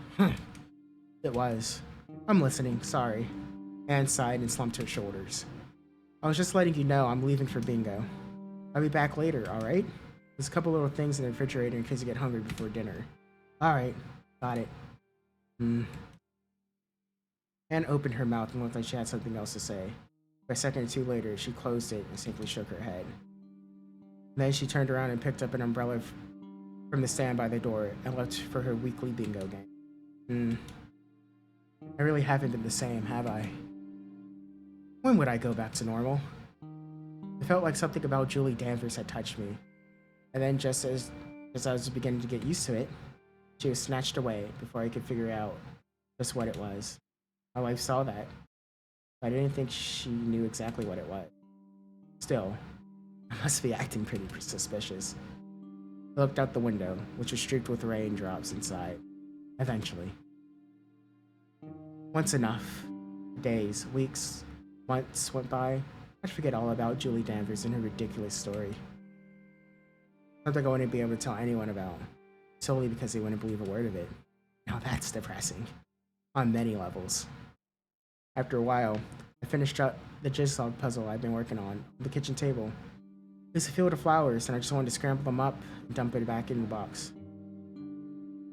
It was. I'm listening, sorry. Anne sighed and slumped her shoulders. I was just letting you know I'm leaving for bingo. I'll be back later, alright? There's a couple little things in the refrigerator in case you get hungry before dinner. Alright, got it. Anne opened her mouth and looked like she had something else to say. But a second or two later, she closed it and simply shook her head. Then she turned around and picked up an umbrella from the stand by the door and left for her weekly bingo game. I really haven't been the same, have I? When would I go back to normal? It felt like something about Julie Danvers had touched me. And then just as I was beginning to get used to it, she was snatched away before I could figure out just what it was. My wife saw that. But I didn't think she knew exactly what it was. Still, I must be acting pretty suspicious. I looked out the window, which was streaked with raindrops inside. Eventually. Once enough. Days, weeks, months went by. I'd forget all about Julie Danvers and her ridiculous story. Something I wouldn't be able to tell anyone about, solely because they wouldn't believe a word of it. Now that's depressing. On many levels. After a while, I finished up the jigsaw puzzle I'd been working on the kitchen table. It was a field of flowers, and I just wanted to scramble them up and dump it back in the box.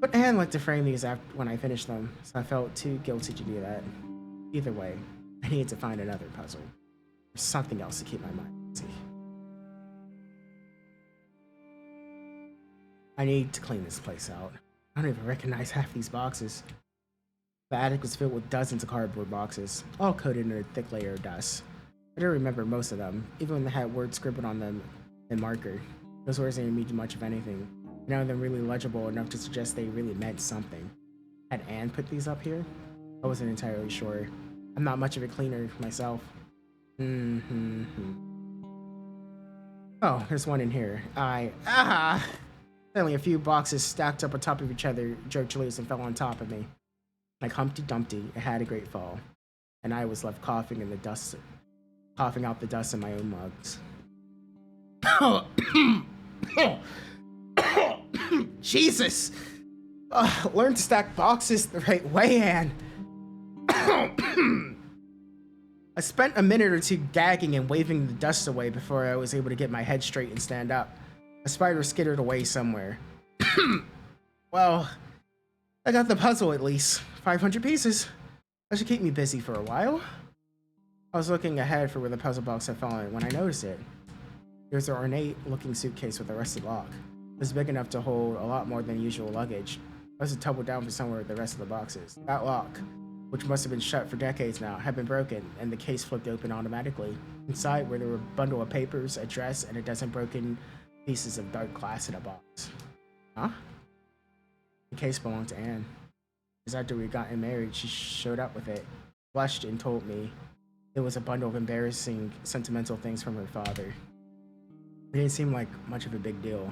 But Anne liked to frame these when I finished them, so I felt too guilty to do that. Either way, I needed to find another puzzle. Or something else to keep my mind busy. I need to clean this place out. I don't even recognize half these boxes. The attic was filled with dozens of cardboard boxes, all coated in a thick layer of dust. I don't remember most of them, even when they had words scribbled on them in marker. Those words didn't mean much of anything. None of them really legible enough to suggest they really meant something. Had Anne put these up here? I wasn't entirely sure. I'm not much of a cleaner myself. Oh, there's one in here. Suddenly a few boxes stacked up on top of each other jerked loose and fell on top of me. Like Humpty Dumpty, it had a great fall. And I was left coughing in the dust, coughing out the dust in my own mugs. Jesus! Learn to stack boxes the right way, Anne. I spent a minute or two gagging and waving the dust away before I was able to get my head straight and stand up. A spider skittered away somewhere. Well, I got the puzzle at least. 500 pieces. That should keep me busy for a while. I was looking ahead for where the puzzle box had fallen when I noticed it. There was an ornate-looking suitcase with a rusted lock. It was big enough to hold a lot more than usual luggage. I was tumbled down for somewhere with the rest of the boxes. That lock, which must have been shut for decades now, had been broken, and the case flipped open automatically. Inside were a bundle of papers, a dress, and a dozen broken pieces of dark glass in a box. Huh? The case belonged to Anne. Because after we gotten married, she showed up with it, blushed, and told me it was a bundle of embarrassing, sentimental things from her father. It didn't seem like much of a big deal,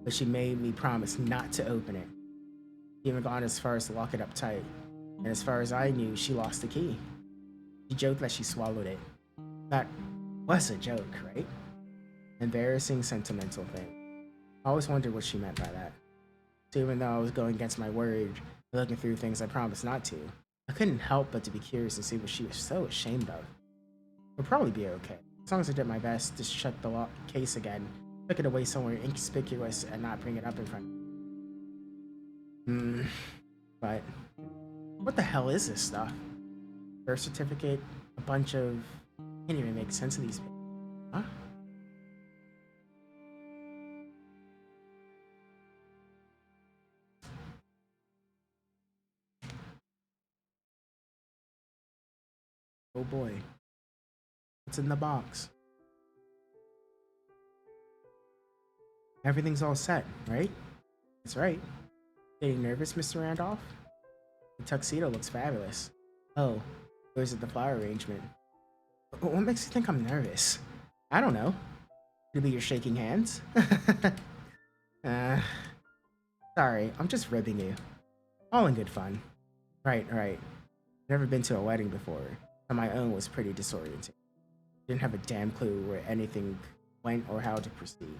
but she made me promise not to open it. She even gone as far as to lock it up tight, and as far as I knew, she lost the key. She joked that she swallowed it. That was a joke, right? Embarrassing, sentimental thing. I always wondered what she meant by that. So even though I was going against my word, looking through things I promised not to, I couldn't help but to be curious and see what she was so ashamed of. It'll probably be okay, as long as I did my best to shut the case again, tuck it away somewhere inconspicuous, and not bring it up in front of me. But what the hell is this stuff? Birth certificate, a bunch of... can't even make sense of these people. Huh? Oh boy. What's in the box? Everything's all set, right? That's right. Getting nervous, Mr. Randolph? The tuxedo looks fabulous. Oh, where's the flower arrangement? What makes you think I'm nervous? I don't know. Could it be your shaking hands? Sorry, I'm just ribbing you. All in good fun. Right. Never been to a wedding before, and my own was pretty disorienting. Didn't have a damn clue where anything went or how to proceed.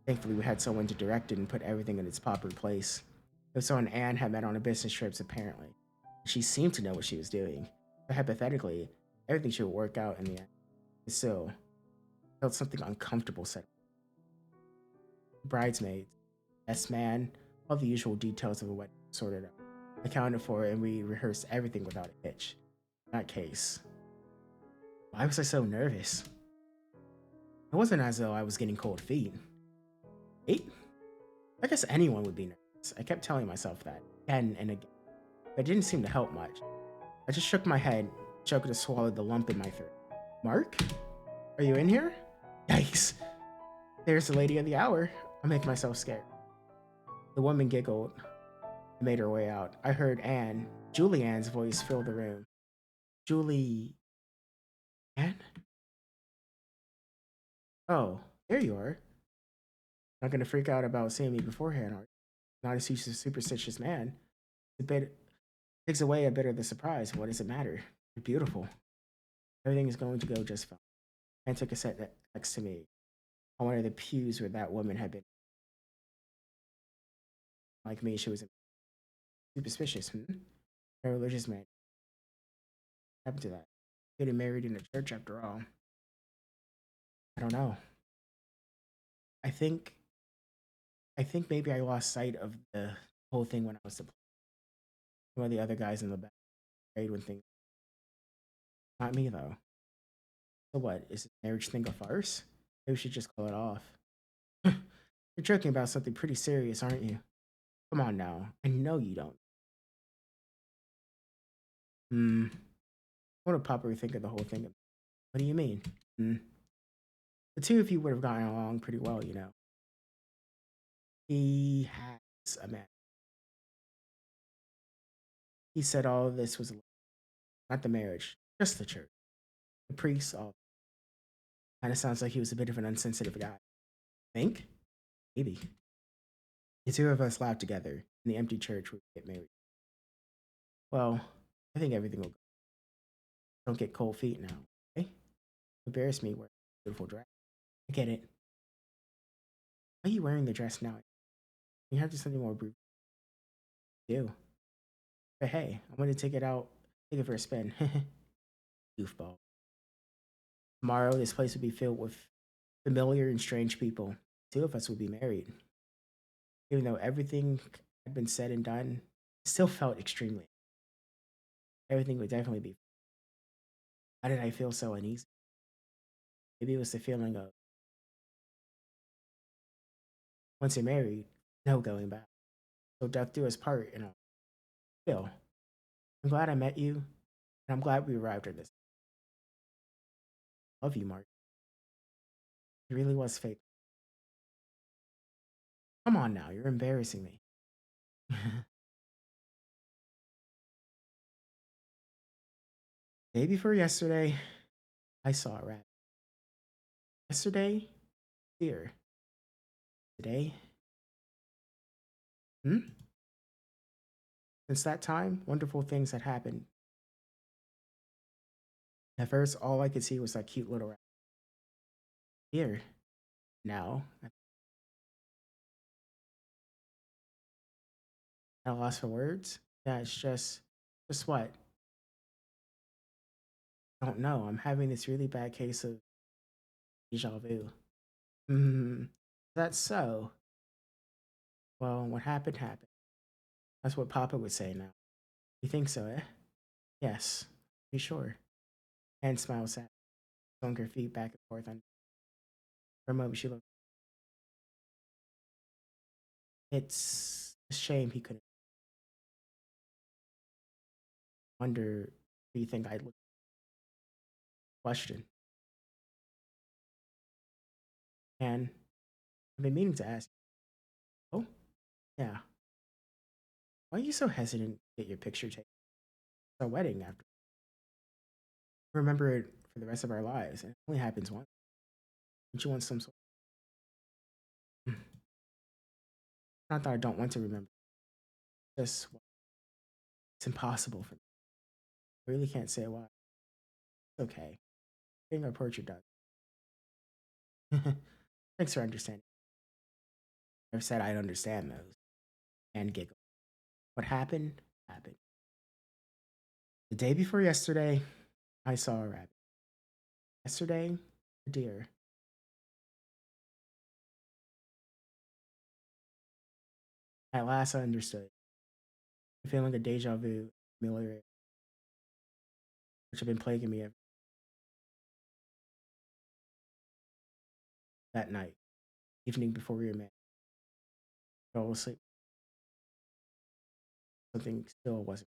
Thankfully, we had someone to direct it and put everything in its proper place. It was someone Anne had met on a business trips, apparently. She seemed to know what she was doing. But hypothetically, everything should work out in the end. But still, I felt something uncomfortable set. Bridesmaids, best man, all the usual details of a wedding sorted out. Accounted for, and we rehearsed everything without a hitch. In that case, why was I so nervous? It wasn't as though I was getting cold feet. Eight? I guess anyone would be nervous. I kept telling myself that again and again, but it didn't seem to help much. I just shook my head, choked to swallow the lump in my throat. Mark? Are you in here? Yikes. There's the lady of the hour. I make myself scared. The woman giggled and made her way out. I heard Anne, Julie Ann's voice fill the room. Julie Anne? Oh, there you are. Not gonna freak out about seeing me beforehand, are you? Not a superstitious man. It's a bit takes away a bit of the surprise. What does it matter? You're beautiful. Everything is going to go just fine. Anne took a seat next to me on one of the pews where that woman had been. Like me, she was superstitious. A religious man. What happened to that? Getting married in a church after all. I don't know. I think maybe I lost sight of the whole thing when I was one of the other guys in the back. When things Not me, though. So what? Is this marriage thing a farce? Maybe we should just call it off. You're joking about something pretty serious, aren't you? Come on now. I know you don't. Hmm. What would Papa think of the whole thing? What do you mean? Hmm. The two of you would have gotten along pretty well, you know. He has a man. He said all of this was not the marriage, just the church. The priest, all kind of sounds like he was a bit of an unsensitive guy. Think? Maybe. The two of us laughed together in the empty church would get married. Well, I think everything will go. Don't get cold feet now, okay? Embarrass me wearing a beautiful dress. I get it. Why are you wearing the dress now? You have to something more brief. Do. But hey, I'm gonna take it for a spin. Goofball. Tomorrow, this place would be filled with familiar and strange people. Two of us would be married. Even though everything had been said and done, it still felt extremely. Everything would definitely be. Why did I feel so uneasy? Maybe it was the feeling of once you're married, no going back. So death do us part, you know. Still, I'm glad I met you, and I'm glad we arrived at this. Love you, Mark. It really was fate. Come on now, you're embarrassing me. Day before yesterday, I saw a rat. Yesterday, deer. Today, hmm? Since that time, wonderful things had happened. At first, all I could see was that cute little rat. Deer. Now, I'm at a loss for words. Yeah, it's just what? I don't know. I'm having this really bad case of deja vu. Hmm. That's so. Well, what happened happened. That's what Papa would say now. You think so, eh? Yes. Be sure. And smiles at, swung her feet back and forth on. For a moment, she looked. It's a shame he couldn't. Wonder. Do you think I'd look? Question. And I've been meaning to ask. Oh, yeah. Why are you so hesitant to get your picture taken? It's our wedding after. Remember it for the rest of our lives, and it only happens once. Don't you want some sort? Not that I don't want to remember. Just it's impossible for me. I really can't say why. It's okay. Getting our portrait done. Thanks for understanding. I've said I'd understand those and giggle. What happened happened. The day before yesterday, I saw a rabbit. Yesterday, a deer. At last, I understood. The feeling of deja vu, familiar, which had been plaguing me that night, evening before we were married. Fell asleep. Something still wasn't.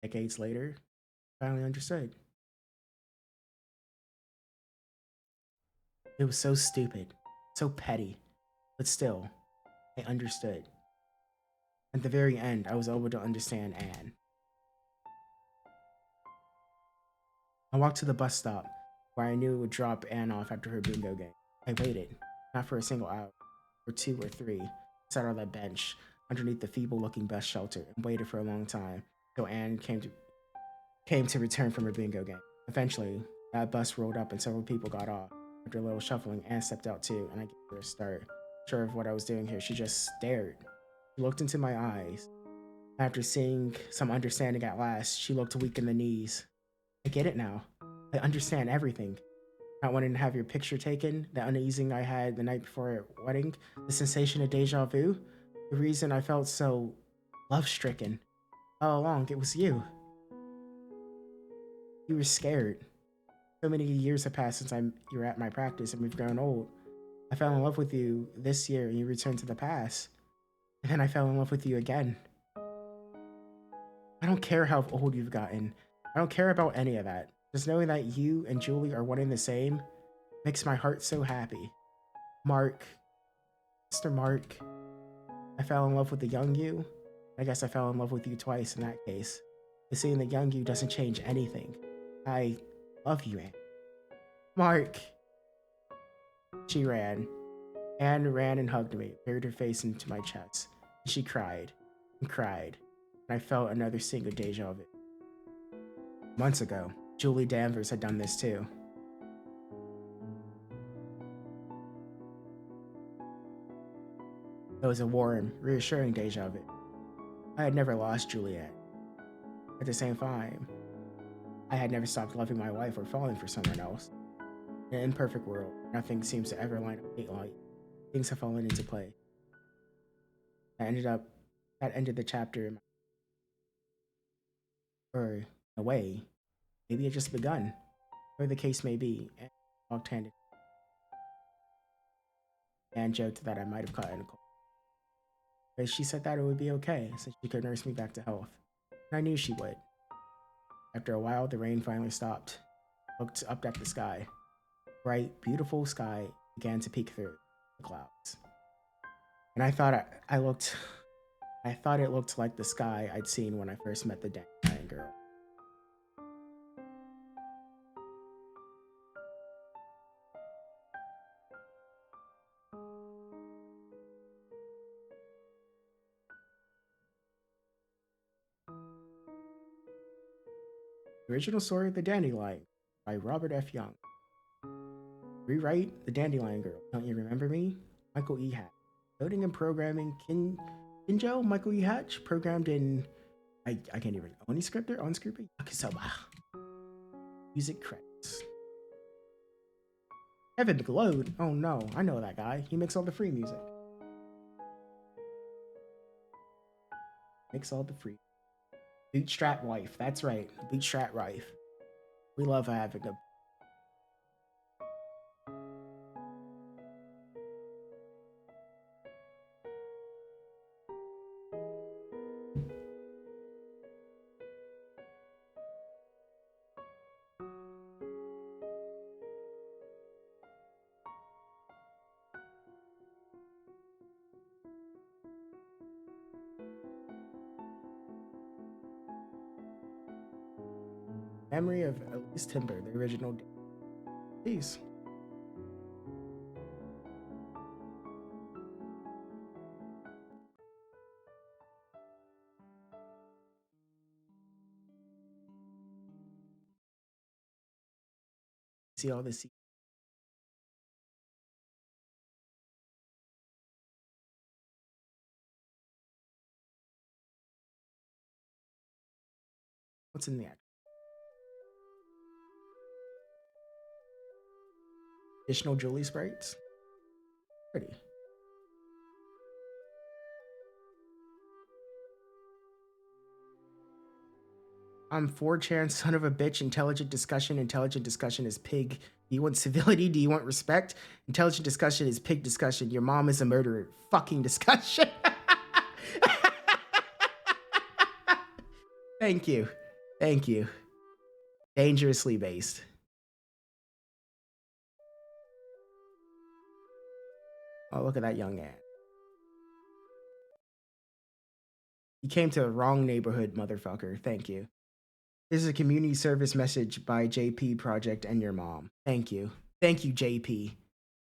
Decades later, finally understood. It was so stupid, so petty, but still, I understood. At the very end, I was able to understand Anne. I walked to the bus stop, where I knew it would drop Anne off after her bingo game. I waited, not for a single hour, or two or three, sat on that bench underneath the feeble-looking bus shelter and waited for a long time till Anne came to return from her bingo game. Eventually, that bus rolled up and several people got off. After a little shuffling, Anne stepped out too, and I gave her a start. Sure of what I was doing here, she just stared. She looked into my eyes. After seeing some understanding at last, she looked weak in the knees. I get it now. I understand everything. Not wanting to have your picture taken, the uneasing I had the night before our wedding, the sensation of deja vu, the reason I felt so love stricken. All along, it was you. You were scared. So many years have passed since you were at my practice and we've grown old. I fell in love with you this year and you returned to the past. And then I fell in love with you again. I don't care how old you've gotten. I don't care about any of that. Just knowing that you and Julie are one and the same makes my heart so happy. Mark, Mr. Mark, I fell in love with the young you. I guess I fell in love with you twice in that case. But seeing the young you doesn't change anything. I love you, Anne. Mark! She ran. Anne ran and hugged me, buried her face into my chest. She cried and cried, and I felt another single deja vu. Months ago, Julie Danvers had done this too. It was a warm, reassuring deja vu. I had never lost Juliet. At the same time, I had never stopped loving my wife or falling for someone else. In an imperfect world, nothing seems to ever line up neatly. Things have fallen into play. That ended the chapter in my, or in a way, maybe it just begun. Whatever the case may be, and walked handed. And joked that I might have caught in a cold. But she said that it would be okay, since she could nurse me back to health. And I knew she would. After a while, the rain finally stopped. I looked up at the sky. Bright, beautiful sky began to peek through the clouds. And I thought it looked like the sky I'd seen when I first met the dandelion girl. The original story of the Dandelion by Robert F. Young. Rewrite The Dandelion Girl. Don't you remember me? Michael E. Hatch. Coding and programming Kinjo Michael E. Hatch. Programmed in I can't even Oniscriptor? Yakisoba. Music credits. Evan McLeod. Oh no, I know that guy. He makes all the free music. Makes all the free. Bootstrap wife. That's right. Bootstrap wife. We love having a memory of Elise Timber, the original. Peace. See all this. What's in the act? Additional Julie sprites. Pretty. I'm 4chan, son of a bitch, intelligent discussion. Intelligent discussion is pig. Do you want civility? Do you want respect? Intelligent discussion is pig discussion. Your mom is a murderer. Fucking discussion. Thank you. Thank you. Dangerously based. Oh, look at that young man. You came to the wrong neighborhood, motherfucker. Thank you. This is a community service message by JP Project and your mom. Thank you. Thank you, JP.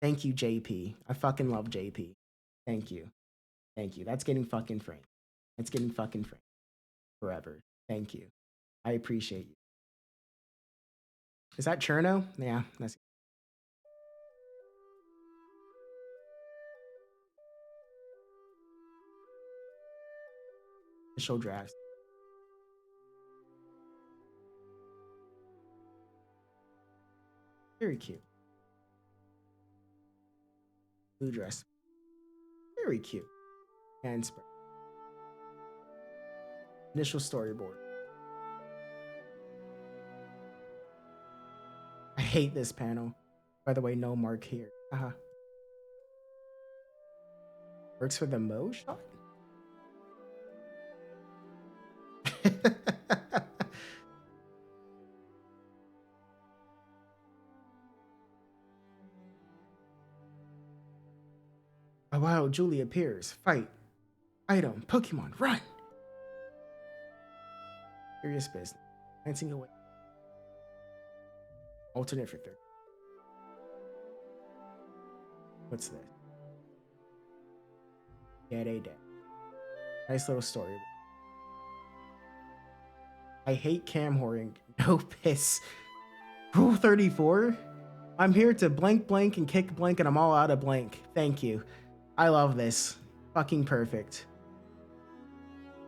Thank you, JP. I fucking love JP. Thank you. Thank you. That's getting fucking framed. That's getting fucking framed. Forever. Thank you. I appreciate you. Is that Cherno? Yeah, that's official drafts. Very cute. Blue dress. Very cute. And spread. Initial storyboard. hate this panel. By the way, no Mark here. Works for the Mo shot? Oh wow, Julie appears. Fight. Item. Pokemon. Run. Serious business. Glancing away. Alternate for third. What's this? Dead a dead. Nice little story. I hate cam whoring. No piss. Rule 34? I'm here to blank blank and kick blank and I'm all out of blank. Thank you. I love this. Fucking perfect.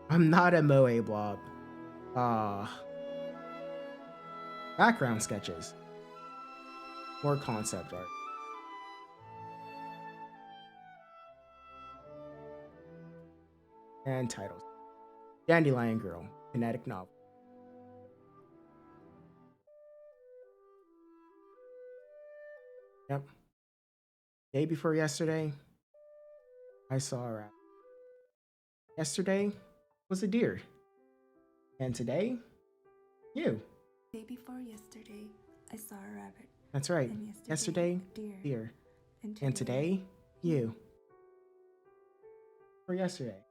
I'm not a Moe blob. Background sketches. More concept art. And titles. Dandelion Girl. Kinetic novel. Yep. Day before yesterday, I saw a rabbit. Yesterday was a deer. And today, you. Day before yesterday, I saw a rabbit. That's right. And Yesterday, a deer. And today, you. For yesterday,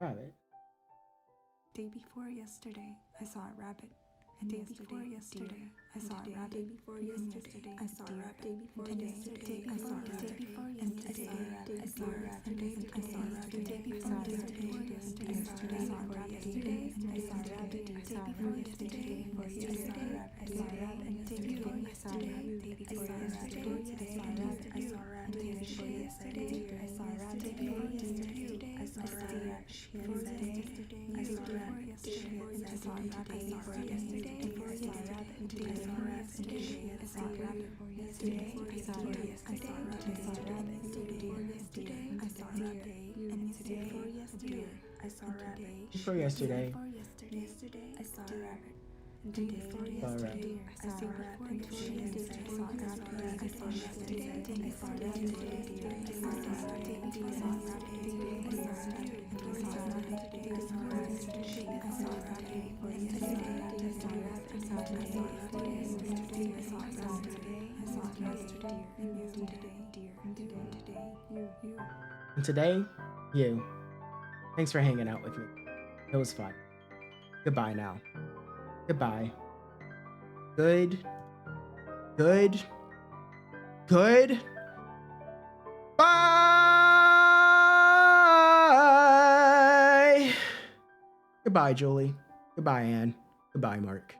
rabbit. Day before yesterday, I saw a rabbit. And day before yesterday, I saw a rabbit. Day before yesterday, I saw a rabbit. Day before yesterday, I saw a rabbit. Day before yesterday, I saw a rabbit. I saw a rabbit. Day before yesterday, I saw a rabbit. Yesterday, I saw a rabbit. Day before yesterday, I saw a rabbit. Day before yesterday, I saw a rabbit. Today, I saw a rabbit. Day before yesterday, I saw a rabbit. Day before yesterday, I saw a rabbit. Yesterday, I saw a rabbit. I saw a rabbit. Before yesterday. Before yesterday, I saw a rabbit. I saw a rabbit. Yesterday, I saw a rabbit. I saw a rabbit. Before yesterday, I saw a rabbit. And today, I saw a rabbit. Before yesterday, I saw a rabbit. And today, I saw a rabbit. I saw a rabbit. Before yesterday, I saw a rabbit. I saw a rabbit. I saw a rabbit. I saw a rabbit. I saw a rabbit. I saw a rabbit. And today, you. Thanks for hanging out with me. It was fun. Goodbye now. Goodbye. Good. Bye. Goodbye, Julie. Goodbye, Anne. Goodbye, Mark.